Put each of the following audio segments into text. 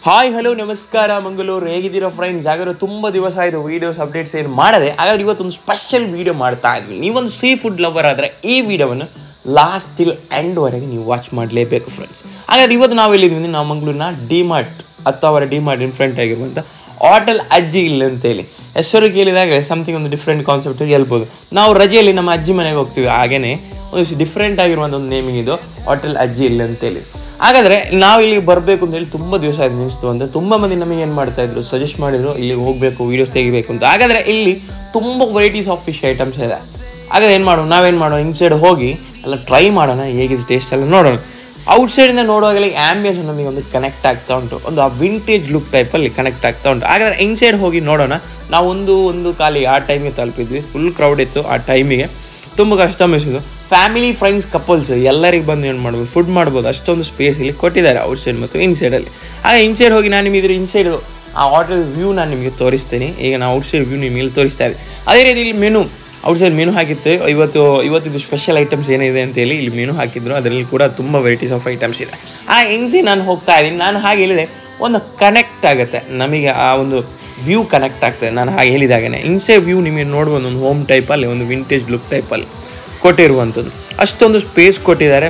Hi hello ನಮಸ್ಕಾರ ಮಂಗಳೂರು, ಹೇಗಿದ್ದೀರಾ friends? ಹಾಗಾದ್ರೆ ತುಂಬ ದಿವಸ ಆಯಿತು ವೀಡಿಯೋಸ್ ಅಪ್ಡೇಟ್ಸ್ ಏನು ಮಾಡದೆ. ಹಾಗಾದ್ರೆ ಇವತ್ತೊಂದು ಸ್ಪೆಷಲ್ ವೀಡಿಯೋ ಮಾಡ್ತಾ ಇದ್ವಿ. ನೀವೊಂದು ಸೀ ಫುಡ್ ಲವರ್ ಆದರೆ ಈ ವಿಡಿಯೋವನ್ನು ಲಾಸ್ಟ್ ಟಿಲ್ ಎಂಡ್ವರೆಗೆ ನೀವು ವಾಚ್ ಮಾಡಲೇಬೇಕು ಫ್ರೆಂಡ್ಸ್. ಹಾಗಾದ್ರೆ ಇವತ್ತು ನಾವು ಎಲ್ಲಿದ್ದೀವಿ? ನಾವು ಮಂಗಳೂರಿನ ಡಿಮಾರ್ಟ್ ಅಥವಾ ಡಿಮಾರ್ಟ್ ಇನ್ ಫ್ರಂಟ್ ಆಗಿರುವಂಥ ಹೋಟೆಲ್ ಅಜ್ಜಿ ಇಲ್ಲ ಅಂತೇಳಿ ಹೆಸರು ಕೇಳಿದಾಗ ಸಮಥಿಂಗ್ ಒಂದು ಡಿಫ್ರೆಂಟ್ ಕಾನ್ಸೆಪ್ಟ್ ಹೇಳ್ಬೋದು. ನಾವು ರಜೆಯಲ್ಲಿ ನಮ್ಮ ಅಜ್ಜಿ ಮನೆಗೆ ಹೋಗ್ತೀವಿ, ಹಾಗೇನೆ ಒಂದು ಡಿಫ್ರೆಂಟ್ ಆಗಿರುವಂಥ ಒಂದು ನೇಮಿಂಗ್ ಇದು ಹೋಟೆಲ್ ಅಜ್ಜಿ ಇಲ್ಲ ಅಂತೇಳಿ. ಹಾಗಾದರೆ ನಾವು ಇಲ್ಲಿಗೆ ಬರಬೇಕು ಅಂತೇಳಿ ತುಂಬ ದಿವಸ ಆಯ್ತು ನಿಲ್ಲಿಸ್ತು ಅಂತ ತುಂಬ ಮಂದಿ ನಮಗೆ ಏನು ಮಾಡ್ತಾ ಇದ್ರು, ಸಜೆಸ್ಟ್ ಮಾಡಿದ್ರು ಇಲ್ಲಿಗೆ ಹೋಗಬೇಕು, ವೀಡಿಯೋಸ್ ತೆಗಿಬೇಕು ಅಂತ. ಹಾಗಾದರೆ ಇಲ್ಲಿ ತುಂಬ ವೆರೈಟೀಸ್ ಆಫ್ ಫಿಶ್ ಐಟಮ್ಸ್ ಇದೆ. ಹಾಗಾದ್ರೆ ನಾವೇನು ಮಾಡೋಣ, ಇನ್ಸೈಡ್ ಹೋಗಿ ಎಲ್ಲ ಟ್ರೈ ಮಾಡೋಣ, ಹೇಗಿದೆ ಟೇಸ್ಟ್ ಎಲ್ಲ ನೋಡೋಣ. ಔಟ್ಸೈಡಿಂದ ನೋಡುವಾಗಲೇ ಆ್ಯಂಬಿಯನ್ಸ್ ನಮಗೆ ಒಂದು ಕನೆಕ್ಟ್ ಆಗ್ತಾ ಉಂಟು, ಒಂದು ಆ ವಿಂಟೇಜ್ ಲುಕ್ ಟೈಪಲ್ಲಿ ಕನೆಕ್ಟ್ ಆಗ್ತಾ ಉಂಟು. ಹಾಗಾದರೆ ಇನ್ಸೈಡ್ ಹೋಗಿ ನೋಡೋಣ. ನಾವು ಒಂದು ಖಾಲಿ ಆ ಟೈಮಿಗೆ ತಲುಪಿದ್ವಿ, ಫುಲ್ ಕ್ರೌಡ್ ಇತ್ತು ಆ ಟೈಮಿಗೆ, ತುಂಬ ಕಸ್ಟಮರ್ಸ್ ಇದು. ಫ್ಯಾಮಿಲಿ ಫ್ರೆಂಡ್ಸ್ ಕಪಲ್ಸ್ ಎಲ್ಲರಿಗೆ ಬಂದು ಏನು ಮಾಡ್ಬೋದು, ಫುಡ್ ಮಾಡ್ಬೋದು, ಅಷ್ಟೊಂದು ಸ್ಪೇಸ್ ಇಲ್ಲಿ ಕೊಟ್ಟಿದ್ದಾರೆ ಔಟ್ಸೈಡ್ ಮತ್ತು ಇನ್ಸೈಡಲ್ಲಿ. ಹಾಗೆ ಇನ್ಸೈಡ್ ಹೋಗಿ ನಾನು ನಿಮಗೆ ಇನ್ಸೈಡ್ ಆ ಹೋಟೆಲ್ ವ್ಯೂ ನಾನು ನಿಮಗೆ ತೋರಿಸ್ತೀನಿ. ಈಗ ನಾವು ಔಟ್ಸೈಡ್ ವ್ಯೂ ನಿಮಗೆ ಇಲ್ಲಿ ತೋರಿಸ್ತಾ ಇದ್ದೆ. ಅದೇ ರೀತಿ ಇಲ್ಲಿ ಮೆನು, ಔಟ್ಸೈಡ್ ಮೆನು ಹಾಕಿತ್ತು. ಇವತ್ತಿದ್ದು ಸ್ಪೆಷಲ್ ಐಟಮ್ಸ್ ಏನಿದೆ ಅಂತೇಳಿ ಇಲ್ಲಿ ಮೆನು ಹಾಕಿದ್ರು. ಅದರಲ್ಲಿ ಕೂಡ ತುಂಬ ವೆರೈಟೀಸ್ ಆಫ್ ಐಟಮ್ಸ್ ಇದೆ. ಆ ಇನ್ಸೈಡ್ ನಾನು ಹೋಗ್ತಾ ಇದ್ದೀನಿ. ನಾನು ಹಾಗೆ ಹೇಳಿದೆ, ಒಂದು ಕನೆಕ್ಟ್ ಆಗುತ್ತೆ ನಮಗೆ, ಆ ಒಂದು ವ್ಯೂ ಕನೆಕ್ಟ್ ಆಗ್ತದೆ. ನಾನು ಹಾಗೆ ಹೇಳಿದಾಗೇ ಇನ್ಸೈಡ್ ವ್ಯೂ ನಿಮಗೆ ನೋಡ್ಬೋದು, ಒಂದು ಹೋಮ್ ಟೈಪಲ್ಲಿ, ಒಂದು ವಿಂಟೇಜ್ ಲುಕ್ ಟೈಪಲ್ಲಿ ಕೊಟ್ಟಿರುವಂಥದ್ದು. ಅಷ್ಟೊಂದು ಸ್ಪೇಸ್ ಕೊಟ್ಟಿದ್ದಾರೆ,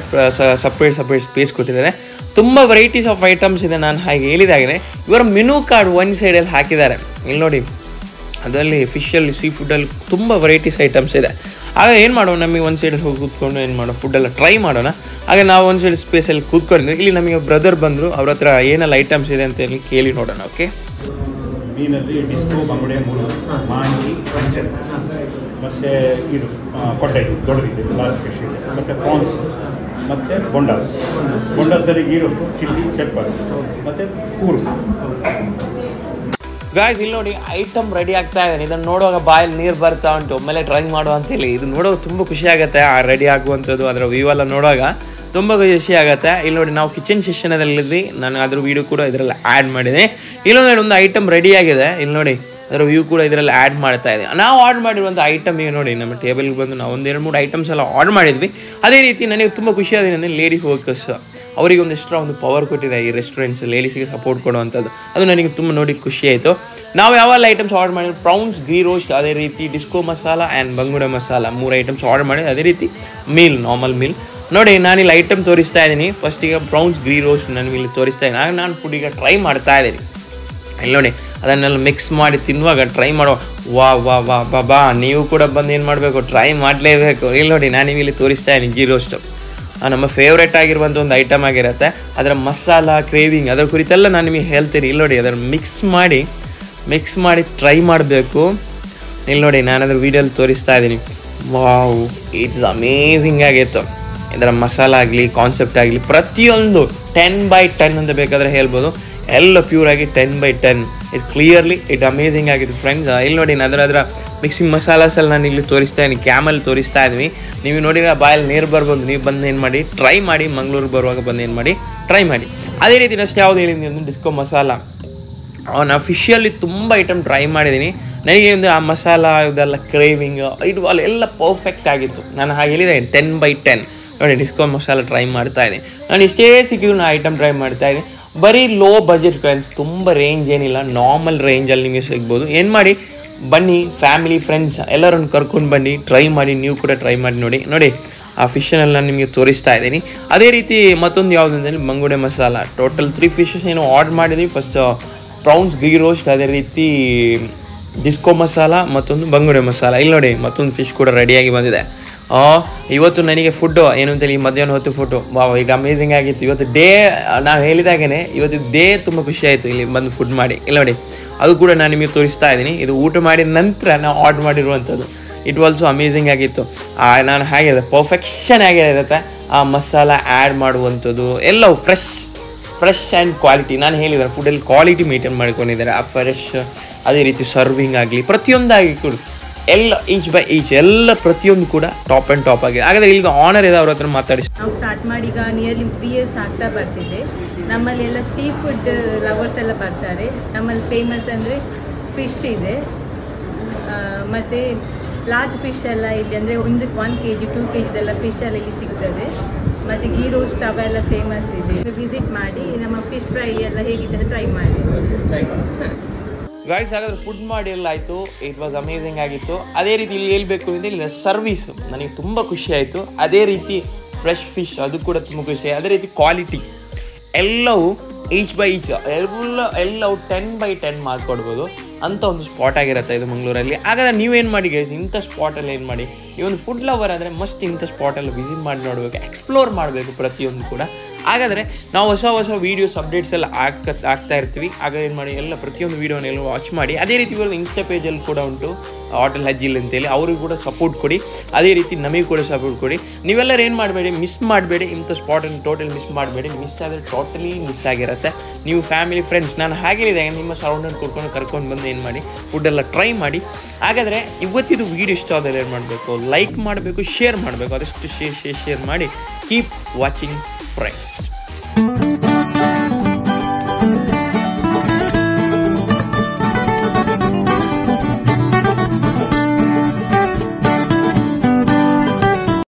ಸಪ್ರೇಟ್ ಸ್ಪೇಸ್ ಕೊಟ್ಟಿದ್ದಾರೆ. ತುಂಬ ವೆರೈಟೀಸ್ ಆಫ್ ಐಟಮ್ಸ್ ಇದೆ. ನಾನು ಹಾಗೆ ಹೇಳಿದಾಗೇ ಇವರ ಮೆನು ಕಾರ್ಡ್ ಒನ್ ಸೈಡಲ್ಲಿ ಹಾಕಿದ್ದಾರೆ. ಇಲ್ಲಿ ನೋಡಿ, ಅದರಲ್ಲಿ ಫಿಶಲ್ಲಿ, ಸೀ ಫುಡ್ಡಲ್ಲಿ ತುಂಬ ವೆರೈಟೀಸ್ ಐಟಮ್ಸ್ ಇದೆ. ಆಗ ಏನು ಮಾಡೋಣ, ನಮಗೆ ಒಂದು ಸೈಡಲ್ಲಿ ಹೋಗಿ ಕೂತ್ಕೊಂಡು ಏನು ಮಾಡೋಣ, ಫುಡ್ಡೆಲ್ಲ ಟ್ರೈ ಮಾಡೋಣ. ಹಾಗೆ ನಾವು ಒಂದು ಸೈಡ್ ಸ್ಪೇಸಲ್ಲಿ ಕೂತ್ಕೊಂಡಿದ್ವಿ. ಇಲ್ಲಿ ನಮಗೆ ಬ್ರದರ್ ಬಂದರು, ಅವ್ರ ಹತ್ರ ಏನೆಲ್ಲ ಐಟಮ್ಸ್ ಇದೆ ಅಂತ ಹೇಳಿ ಕೇಳಿ ನೋಡೋಣ. ಓಕೆ, ಮೀನಲ್ಲಿ ಡಿಸ್ಕೋ, ಬಂಗುಡೆ, ಮೂರು, ಮಾಂಜಿ, ಪಂಚರ್, ಮತ್ತು ಇದು ಕೊಟ್ಟೆ ದೊಡ್ಡದಿದೆ, ಲಾರ್ಜ್ ಫಿಶ್ ಇದೆ, ಮತ್ತು ಪ್ರಾನ್ಸ್, ಮತ್ತು ಬೊಂಡಾಸಲ್ಲಿ ಗೀರೋಷ್ಟು, ಚಿಲ್ಲಿ, ಪೆಪ್ಪರ್, ಮತ್ತು ಕೂರು. ಗಾಯ್ಸ್ ಇಲ್ಲಿ ನೋಡಿ, ಐಟಮ್ ರೆಡಿ ಆಗ್ತಾ ಇದೆ. ಇದನ್ನು ನೋಡುವಾಗ ಬಾಯಲ್ಲಿ ನೀರು ಬರ್ತಾ ಉಂಟು, ಒಮ್ಮೆಲೆ ಟ್ರೈ ಮಾಡುವ ಅಂತೇಳಿ. ಇದು ನೋಡುವಾಗ ತುಂಬ ಖುಷಿ ಆಗುತ್ತೆ, ಆ ರೆಡಿ ಆಗುವಂಥದ್ದು, ಅದರ ವ್ಯೂ ಎಲ್ಲ ನೋಡುವಾಗ ತುಂಬ ಖುಷಿ ಆಗುತ್ತೆ. ಇಲ್ಲಿ ನೋಡಿ, ನಾವು ಕಿಚನ್ ಸೆಷನಲ್ಲಿದ್ವಿ, ನಾನು ಅದ್ರ ವೀಡಿಯೋ ಕೂಡ ಇದರಲ್ಲಿ ಆ್ಯಡ್ ಮಾಡಿದ್ದೀನಿ. ಇಲ್ಲಿ ನೋಡಿ, ಒಂದು ಐಟಮ್ ರೆಡಿ ಆಗಿದೆ. ಇಲ್ಲಿ ನೋಡಿ, ಅದರ ವ್ಯೂ ಕೂಡ ಇದರಲ್ಲಿ ಆ್ಯಡ್ ಮಾಡ್ತಾ ಇದೆ. ನಾವು ಆರ್ಡರ್ ಮಾಡಿರುವಂಥ ಐಟಮ್ ಈಗ ನೋಡಿ, ನಮ್ಮ ಟೇಬಲ್ಗೆ ಬಂದು ನಾವು 1-2-3 ಐಟಮ್ಸ್ ಎಲ್ಲ ಆರ್ಡರ್ ಮಾಡಿದ್ವಿ. ಅದೇ ರೀತಿ ನನಗೆ ತುಂಬ ಖುಷಿಯಾಗಿದೆ ಅಂದರೆ ಲೇಡಿ ಫೋಕಸ್ ಅವರಿಗೆ ಒಂದು ಎಕ್ಸ್ಟ್ರಾ ಒಂದು ಪವರ್ ಕೊಟ್ಟಿದೆ ಈ ರೆಸ್ಟೋರೆಂಟ್ಸ್, ಲೇಡೀಸಿಗೆ ಸಪೋರ್ಟ್ ಕೊಡುವಂಥದ್ದು. ಅದು ನನಗೆ ತುಂಬ ನೋಡಿ ಖುಷಿ ಆಯಿತು. ನಾವು ಯಾವೆಲ್ಲ ಐಟಮ್ಸ್ ಆರ್ಡರ್ ಮಾಡಿದ್ವಿ, ಪ್ರಾನ್ಸ್ ಗೀ ರೋಸ್ಟ್, ಅದೇ ರೀತಿ ಡಿಸ್ಕೋ ಮಸಾಲ ಆ್ಯಂಡ್ ಬಂಗುಡೆ ಮಸಾಲ, 3 ಐಟಮ್ಸ್ ಆರ್ಡರ್ ಮಾಡಿದ್ವಿ. ಅದೇ ರೀತಿ ಮೀಲ್, ನಾರ್ಮಲ್ ಮೀಲ್. ನೋಡಿ, ನಾನಿಲ್ಲಿ ಐಟಮ್ ತೋರಿಸ್ತಾ ಇದ್ದೀನಿ. ಫಸ್ಟಿಗೆ ಪ್ರಾನ್ಸ್ ಗೀ ರೋಸ್ಟ್ ನಾನು ಇಲ್ಲಿ ತೋರಿಸ್ತಾ ಇದ್ದೀನಿ. ಆಗ ನಾನು ಫುಡ್ ಈಗ ಟ್ರೈ ಮಾಡ್ತಾ ಇದ್ದೀನಿ. ಇಲ್ಲಿ ನೋಡಿ, ಅದನ್ನೆಲ್ಲ ಮಿಕ್ಸ್ ಮಾಡಿ ತಿನ್ನುವಾಗ ಟ್ರೈ ಮಾಡುವ, ವಾ ನೀವು ಕೂಡ ಬಂದು ಏನು ಮಾಡಬೇಕು, ಟ್ರೈ ಮಾಡಲೇಬೇಕು. ಇಲ್ಲಿ ನೋಡಿ, ನಾನು ಇಲ್ಲಿ ತೋರಿಸ್ತಾ ಇದ್ದೀನಿ ಗೀ ರೋಸ್ಟು, ನಮ್ಮ ಫೇವ್ರೇಟ್ ಆಗಿರುವಂಥ ಒಂದು ಐಟಮ್ ಆಗಿರುತ್ತೆ. ಅದರ ಮಸಾಲ, ಕ್ರೇವಿಂಗ್, ಅದರ ಕುರಿತೆಲ್ಲ ನಾನು ನಿಮಗೆ ಹೇಳ್ತೀನಿ. ಇಲ್ಲಿ ನೋಡಿ, ಅದನ್ನು ಮಿಕ್ಸ್ ಮಾಡಿ ಟ್ರೈ ಮಾಡಬೇಕು. ಇಲ್ಲಿ ನೋಡಿ, ನಾನು ಅದರ ವೀಡಿಯೋಲ್ಲಿ ತೋರಿಸ್ತಾ ಇದ್ದೀನಿ. ವಾವ್, ಇಟ್ಸ್ ಅಮೇಝಿಂಗ್ ಆಗಿತ್ತು. ಇದರ ಮಸಾಲ ಆಗಲಿ, ಕಾನ್ಸೆಪ್ಟ್ ಆಗಲಿ, ಪ್ರತಿಯೊಂದು 10/10 ಅಂತ ಬೇಕಾದರೆ ಹೇಳ್ಬೋದು. ಎಲ್ಲ ಪ್ಯೂರಾಗಿ 10/10. ಇಟ್ ಅಮೇಝಿಂಗ್ ಆಗಿತ್ತು ಫ್ರೆಂಡ್ಸ್. ಇಲ್ಲಿ ನೋಡಿ, ಅದರ ಮಿಕ್ಸಿಂಗ್ ಮಸಾಲಾಸ್ ಎಲ್ಲ ನಾನು ಇಲ್ಲಿ ತೋರಿಸ್ತಾ ಇದ್ದೀನಿ, ಕ್ಯಾಮಲ್ಲಿ ತೋರಿಸ್ತಾ ಇದ್ವಿ. ನೀವು ನೋಡಿದ್ರೆ ಬಾಯಲ್ಲಿ ನೀರು ಬರ್ಬೋದು. ನೀವು ಬಂದು ಏನು ಮಾಡಿ, ಟ್ರೈ ಮಾಡಿ. ಮಂಗಳೂರಿಗೆ ಬರುವಾಗ ಬಂದು ಏನು ಮಾಡಿ, ಟ್ರೈ ಮಾಡಿ. ಅದೇ ರೀತಿ ನೆಕ್ಸ್ಟ್ ಯಾವುದು ಹೇಳಿದ್ದೀನಿ ಅಂದರೆ ಡಿಸ್ಕೋ ಮಸಾಲ. ನಾನು ಫಿಶಲ್ಲಿ ತುಂಬ ಐಟಮ್ ಟ್ರೈ ಮಾಡಿದ್ದೀನಿ. ನನಗೆ ಅಂದರೆ ಆ ಮಸಾಲ ಇದೆಲ್ಲ ಕ್ರೇವಿಂಗ್ ಇದು ಎಲ್ಲ ಪರ್ಫೆಕ್ಟ್ ಆಗಿತ್ತು. ನಾನು ಹಾಗೆ ಹೇಳಿದೆ 10/10. ನೋಡಿ, ಡಿಸ್ಕೋ ಮಸಾಲ ಟ್ರೈ ಮಾಡ್ತಾ ಇದ್ದೀನಿ. ನಾನು ಎಷ್ಟೇ ಸಿಕ್ಕಿದ್ರು ನಾನು ಐಟಮ್ ಟ್ರೈ ಮಾಡ್ತಾ ಇದ್ದೀನಿ. ಬರೀ ಲೋ ಬಜೆಟ್ ಫ್ರೆಂಡ್ಸ್, ತುಂಬ ರೇಂಜ್ ಏನಿಲ್ಲ, ನಾರ್ಮಲ್ ರೇಂಜಲ್ಲಿ ನಿಮಗೆ ಸಿಗ್ಬೋದು. ಏನು ಮಾಡಿ, ಬನ್ನಿ, ಫ್ಯಾಮಿಲಿ ಫ್ರೆಂಡ್ಸ್ ಎಲ್ಲರನ್ನು ಕರ್ಕೊಂಡು ಬನ್ನಿ, ಟ್ರೈ ಮಾಡಿ. ನೀವು ಕೂಡ ಟ್ರೈ ಮಾಡಿ ನೋಡಿ ಆ ಫಿಶನ್ನೆಲ್ಲ ನಾನು ನಿಮಗೆ ತೋರಿಸ್ತಾ ಇದ್ದೀನಿ. ಅದೇ ರೀತಿ ಮತ್ತೊಂದು ಯಾವುದು ಅಂದರೆ ಬಂಗುಡೆ ಮಸಾಲ. ಟೋಟಲ್ 3 ಫಿಶಸ್ ಏನು ಆರ್ಡರ್ ಮಾಡಿದ್ವಿ. ಫಸ್ಟ್ ಪ್ರಾನ್ಸ್ ಗೀ ರೋಸ್ಟ್, ಅದೇ ರೀತಿ ಡಿಸ್ಕೋ ಮಸಾಲ, ಮತ್ತೊಂದು ಬಂಗುಡೆ ಮಸಾಲ. ಇಲ್ಲಿ ನೋಡಿ, ಮತ್ತೊಂದು ಫಿಶ್ ಕೂಡ ರೆಡಿಯಾಗಿ ಬಂದಿದೆ. ಇವತ್ತು ನನಗೆ ಫುಡ್ಡು ಏನು ಅಂತೇಳಿ ಮಧ್ಯಾಹ್ನ ಹೊತ್ತು ಫುಡ್ಡು ಈಗ ಅಮೇಝಿಂಗ್ ಆಗಿತ್ತು. ಇವತ್ತು ಡೇ ನಾವು ಹೇಳಿದಾಗೇ ಇವತ್ತು ಡೇ ತುಂಬ ಖುಷಿ ಆಯಿತು ಇಲ್ಲಿ ಬಂದು ಫುಡ್ ಮಾಡಿ. ಇಲ್ಲ ನೋಡಿ, ಅದು ಕೂಡ ನಾನು ನಿಮಗೆ ತೋರಿಸ್ತಾ ಇದ್ದೀನಿ. ಇದು ಊಟ ಮಾಡಿದ ನಂತರ ನಾವು ಆರ್ಡರ್ ಮಾಡಿರುವಂಥದ್ದು. ಇಟ್ ಆಲ್ಸೋ ಅಮೇಝಿಂಗ್ ಆಗಿತ್ತು. ನಾನು ಹಾಗೆ ಪರ್ಫೆಕ್ಷನ್ ಆಗಿರುತ್ತೆ. ಆ ಮಸಾಲ ಆ್ಯಡ್ ಮಾಡುವಂಥದ್ದು ಎಲ್ಲವೂ ಫ್ರೆಶ್ ಆ್ಯಂಡ್ ಕ್ವಾಲಿಟಿ. ನಾನು ಹೇಳಿದ್ದಾರೆ ಫುಡ್ಡಲ್ಲಿ ಕ್ವಾಲಿಟಿ ಮೇಂಟೈನ್ ಮಾಡ್ಕೊಂಡಿದ್ದಾರೆ. ಆ ಫ್ರೆಶ್, ಅದೇ ರೀತಿ ಸರ್ವಿಂಗ್ ಆಗಲಿ, ಪ್ರತಿಯೊಂದಾಗಿ ಕೂಡ ಎಲ್ಲ ಈಚ್ ಬೈ ಈಚ್ ಎಲ್ಲ ಪ್ರತಿಯೊಂದು ಕೂಡ ಟಾಪ್ ಆ್ಯಂಡ್ ಟಾಪ್ ಆಗಿದೆ. ಹಾಗಾದರೆ ಈಗ ಆನರ್ ಇದೆ, ಅವ್ರ ಹತ್ರ ಮಾತಾಡಿ. ನಾವು ಸ್ಟಾರ್ಟ್ ಮಾಡಿ ಈಗ ನಿಯರ್ಲಿ 3 years ಆಗ್ತಾ ಬರ್ತಿದೆ. ನಮ್ಮಲ್ಲಿ ಎಲ್ಲ ಸೀ ಫುಡ್ ಲವರ್ಸ್ ಎಲ್ಲ ಬರ್ತಾರೆ. ನಮ್ಮಲ್ಲಿ ಫೇಮಸ್ ಅಂದರೆ ಫಿಶ್ ಇದೆ, ಮತ್ತು ಲಾರ್ಜ್ ಫಿಶ್ ಎಲ್ಲ ಇಲ್ಲಿ ಅಂದರೆ 1 kg 2 kg ಫಿಶ್ ಎಲ್ಲ ಇಲ್ಲಿ ಸಿಗ್ತದೆ. ಮತ್ತು ಗೀ ರೋಸ್ಟ್ ಅವೆಲ್ಲ ಫೇಮಸ್ ಇದೆ. ವಿಸಿಟ್ ಮಾಡಿ ನಮ್ಮ ಫಿಶ್ ಫ್ರೈ ಎಲ್ಲ ಹೇಗಿದ್ದರೆ ಟ್ರೈ ಮಾಡಿ. ಗಾಯ್ಸ್, ಹಾಗಾದ್ರೆ ಫುಡ್ ಮಾಡಿ ಎಲ್ಲ ಆಯಿತು. ಇಟ್ ವಾಸ್ ಅಮೇಝಿಂಗ್ ಆಗಿತ್ತು. ಅದೇ ರೀತಿ ಇಲ್ಲಿ ಹೇಳ್ಬೇಕು ಅಂದರೆ ಇಲ್ಲಿ ಸರ್ವಿಸು ನನಗೆ ತುಂಬ ಖುಷಿ ಆಯಿತು. ಅದೇ ರೀತಿ ಫ್ರೆಶ್ ಫಿಶ್ ಅದು ಕೂಡ ತುಂಬ ಖುಷಿ. ಅದೇ ರೀತಿ ಕ್ವಾಲಿಟಿ ಎಲ್ಲವೂ ಈಚ್ ಬೈ ಈಚ್ ಎಲ್ಲವೂ 10/10 ಮಾರ್ಕ್ ಕೊಡ್ಬೋದು ಅಂಥ ಒಂದು ಸ್ಪಾಟ್ ಆಗಿರುತ್ತೆ ಇದು ಮಂಗಳೂರಲ್ಲಿ. ಹಾಗಾದ್ರೆ ನೀವೇನು ಮಾಡಿ ಗೈಸ್, ಇಂಥ ಸ್ಪಾಟಲ್ಲಿ ಏನು ಮಾಡಿ, ಈ ಒಂದು ಫುಡ್ ಲವರ್ ಆದರೆ ಮಸ್ಟ್ ಇಂಥ ಸ್ಪಾಟಲ್ಲಿ ವಿಸಿಟ್ ಮಾಡಿ ನೋಡಬೇಕು, ಎಕ್ಸ್ಪ್ಲೋರ್ ಮಾಡಬೇಕು ಪ್ರತಿಯೊಂದು ಕೂಡ. ಹಾಗಾದರೆ ನಾವು ಹೊಸ ವೀಡಿಯೋಸ್ ಅಪ್ಡೇಟ್ಸ್ ಎಲ್ಲ ಆಗ್ತಾ ಇರ್ತೀವಿ. ಆಗ ಏನು ಮಾಡಿ ಎಲ್ಲ ಪ್ರತಿಯೊಂದು ವೀಡಿಯೋನೆಲ್ಲ ವಾಚ್ ಮಾಡಿ. ಅದೇ ರೀತಿ ಇವಾಗ ಇನ್ಸ್ಟಾ ಪೇಜಲ್ಲಿ ಕೂಡ ಉಂಟು ಹೋಟೆಲ್ ಹಜ್ಜಿಲ್ ಅಂತೇಳಿ, ಅವ್ರಿಗೆ ಕೂಡ ಸಪೋರ್ಟ್ ಕೊಡಿ. ಅದೇ ರೀತಿ ನಮಗೆ ಕೂಡ ಸಪೋರ್ಟ್ ಕೊಡಿ. ನೀವೆಲ್ಲರೂ ಏನು ಮಾಡಬೇಡಿ, ಮಿಸ್ ಮಾಡಬೇಡಿ ಇಂಥ ಸ್ಪಾಟನ್ನು ಟೋಟಲ್ ಮಿಸ್ ಮಾಡಬೇಡಿ. ಮಿಸ್ ಆದರೆ ಟೋಟಲಿ ಮಿಸ್ ಆಗಿರುತ್ತೆ. ನೀವು ಫ್ಯಾಮಿಲಿ ಫ್ರೆಂಡ್ಸ್ ನಾನು ಹಾಗೇಳಿದೆ ನಿಮ್ಮ ಸರೌಂಡನ್ನು ಕರ್ಕೊಂಡು ಬಂದು ಏನು ಮಾಡಿ ಫುಡ್ಡೆಲ್ಲ ಟ್ರೈ ಮಾಡಿ. ಹಾಗಾದರೆ ಇವತ್ತಿದು ವೀಡಿಯೋ ಇಷ್ಟ ಆದರೆ ಏನು ಮಾಡಬೇಕು, ಲೈಕ್ ಮಾಡಬೇಕು, ಶೇರ್ ಮಾಡಬೇಕು. ಅದಷ್ಟು ಶೇರ್ ಮಾಡಿ. Keep watching friends.